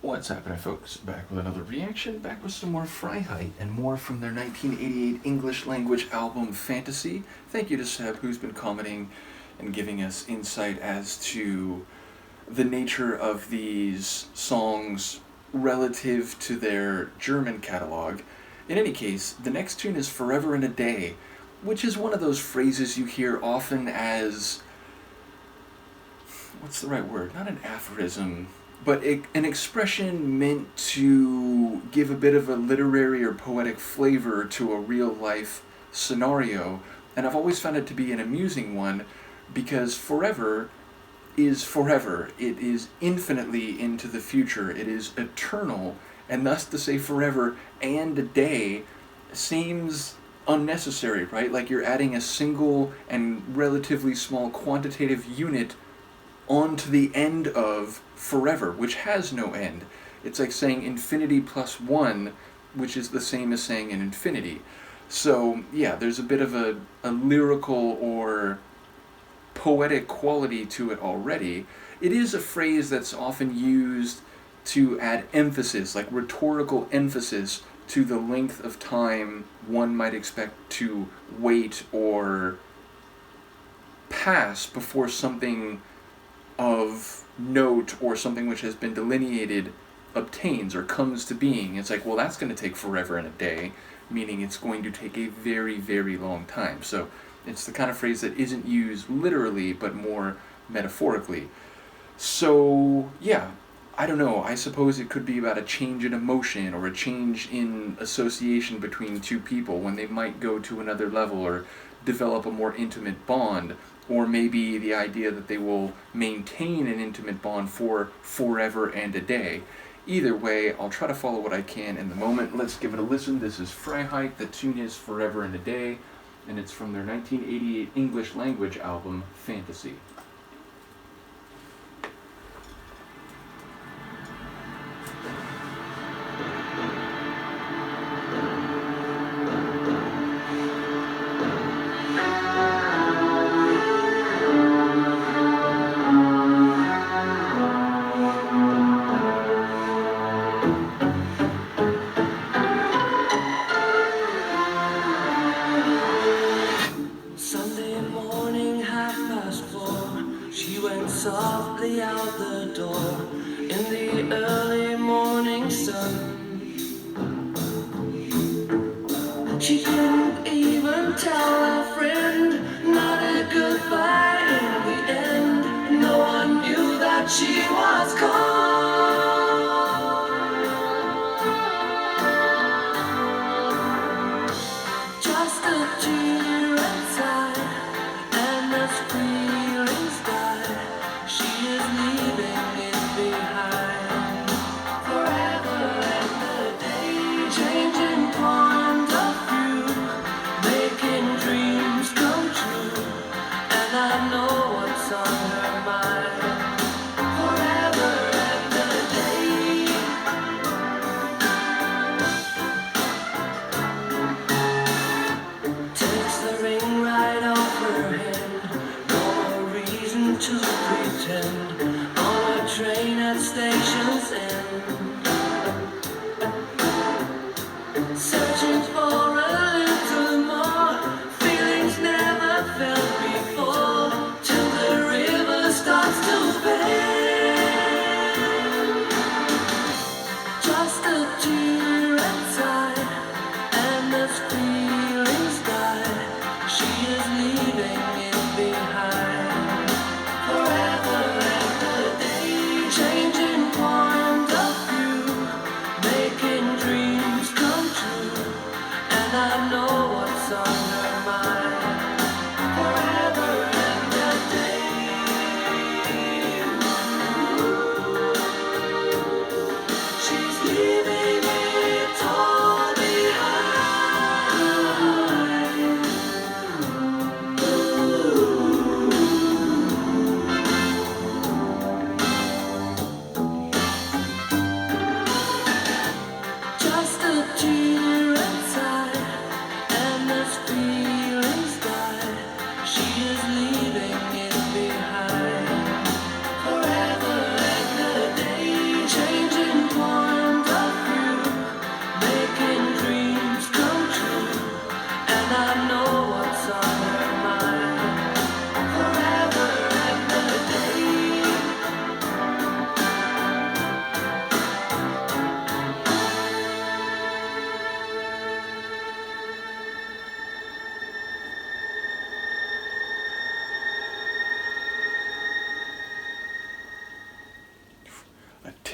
What's happening, folks? Back with another reaction, back with some more Freiheit and more from their 1988 English language album Fantasy. Thank you to Seb, who's been commenting and giving us insight as to the nature of these songs relative to their German catalog. In any case, the next tune is Forever and a Day, which is one of those phrases you hear often as, what's the right word? Not an aphorism, but an expression meant to give a bit of a literary or poetic flavor to a real-life scenario. And I've always found it to be an amusing one because forever is forever. It is infinitely into the future. It is eternal. And thus to say forever and a day seems unnecessary, right? Like you're adding a single and relatively small quantitative unit onto the end of forever, which has no end. It's like saying infinity plus one, which is the same as saying an infinity. So yeah, there's a bit of a lyrical or poetic quality to it already. It is a phrase that's often used to add emphasis, like rhetorical emphasis, to the length of time one might expect to wait or pass before something of note or something which has been delineated obtains or comes to being. It's like, well, that's going to take forever and a day, meaning it's going to take a very, very long time. So it's the kind of phrase that isn't used literally, but more metaphorically. So, yeah, I don't know. I suppose it could be about a change in emotion or a change in association between two people when they might go to another level or develop a more intimate bond. Or maybe the idea that they will maintain an intimate bond for forever and a day. Either way, I'll try to follow what I can in the moment. Let's give it a listen. This is Freiheit. The tune is Forever and a Day, and it's from their 1988 English language album, Fantasy. She went softly out the door in the early morning sun. She didn't even tell her friend, not a goodbye in the end. No one knew that she was gone. Just a tear inside, and as feelings die, she is leaving it behind. Forever and a day, changing point of view, making dreams.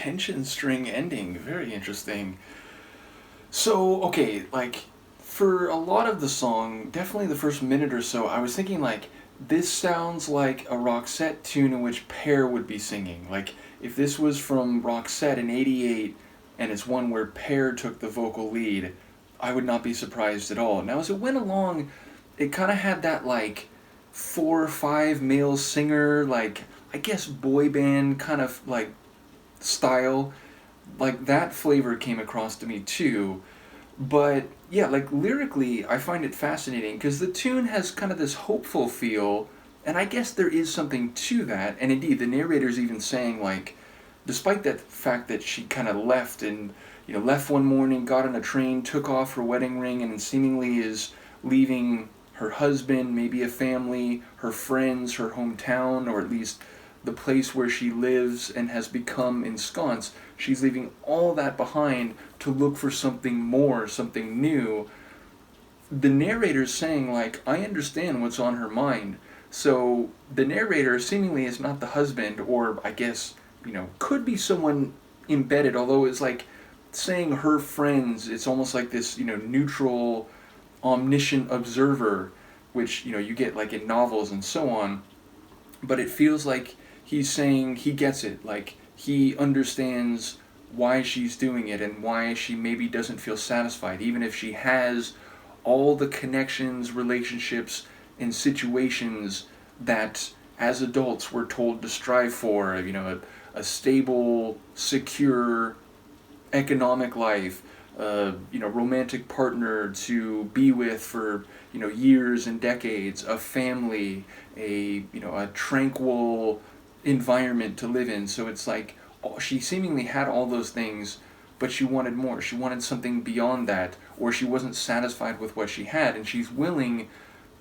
tension string ending. Very interesting. So, okay, like, for a lot of the song, definitely the first minute or so, I was thinking, like, this sounds like a Roxette tune in which Pear would be singing. Like, if this was from Roxette in '88, and it's one where Pear took the vocal lead, I would not be surprised at all. Now, as it went along, it kind of had that, like, 4 or 5 male singer, like, I guess boy band kind of, like, style. Like, that flavor came across to me too. But yeah, like lyrically, I find it fascinating because the tune has kind of this hopeful feel, and I guess there is something to that. And indeed, the narrator's even saying, like, despite that fact that she kind of left and, left one morning, got on a train, took off her wedding ring, and seemingly is leaving her husband, maybe a family, her friends, her hometown, or at least the place where she lives and has become ensconced. She's leaving all that behind to look for something more, something new. The narrator's saying, like, I understand what's on her mind. So the narrator seemingly is not the husband, or I guess, could be someone embedded, although it's like saying her friends, it's almost like this, neutral, omniscient observer, which, you get like in novels and so on. But it feels like he's saying he gets it, like he understands why she's doing it and why she maybe doesn't feel satisfied, even if she has all the connections, relationships, and situations that as adults we're told to strive for, a stable, secure, economic life, romantic partner to be with for, years and decades, a family, a tranquil environment to live in. So it's like she seemingly had all those things, but she wanted more. She wanted something beyond that, or she wasn't satisfied with what she had, and she's willing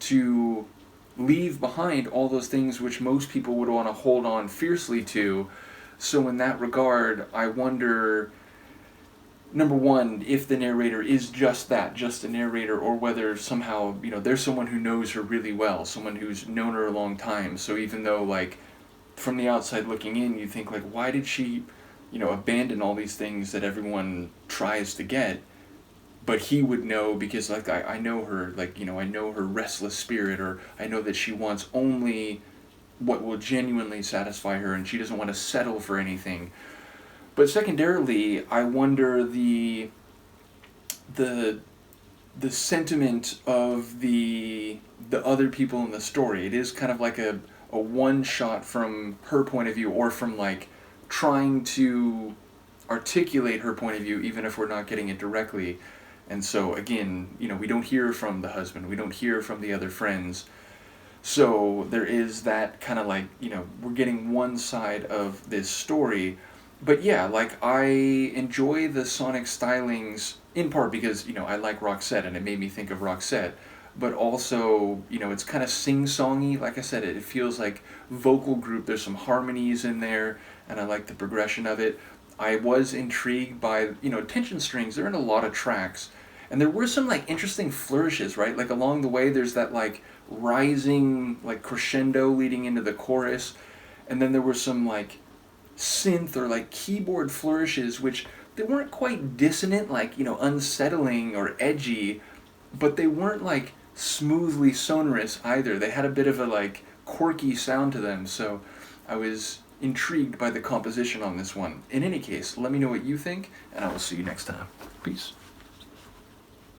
to leave behind all those things which most people would want to hold on fiercely to. So in that regard, I wonder, number one, if the narrator is just that, just a narrator, or whether somehow, there's someone who knows her really well, someone who's known her a long time. So even though, like, from the outside looking in, you think, like, why did she, abandon all these things that everyone tries to get? But he would know because, like, I know her, like, I know her restless spirit, or I know that she wants only what will genuinely satisfy her, and she doesn't want to settle for anything. But secondarily, I wonder the sentiment of the other people in the story. It is kind of like a one shot from her point of view, or from, like, trying to articulate her point of view, even if we're not getting it directly. And so again, we don't hear from the husband, we don't hear from the other friends. So there is that kind of, like, we're getting one side of this story. But yeah, like, I enjoy the sonic stylings in part because, I like Roxette and it made me think of Roxette. But also, it's kind of sing-songy. Like I said, it feels like vocal group. There's some harmonies in there, and I like the progression of it. I was intrigued by, tension strings. They're in a lot of tracks. And there were some, like, interesting flourishes, right? Like, along the way, there's that, like, rising, like, crescendo leading into the chorus. And then there were some, like, synth or, like, keyboard flourishes, which they weren't quite dissonant, like, unsettling or edgy, but they weren't, like, smoothly sonorous either. They had a bit of a, like, quirky sound to them. So I was intrigued by the composition on this one. In any case, let me know what you think, and I will see you next time. Peace.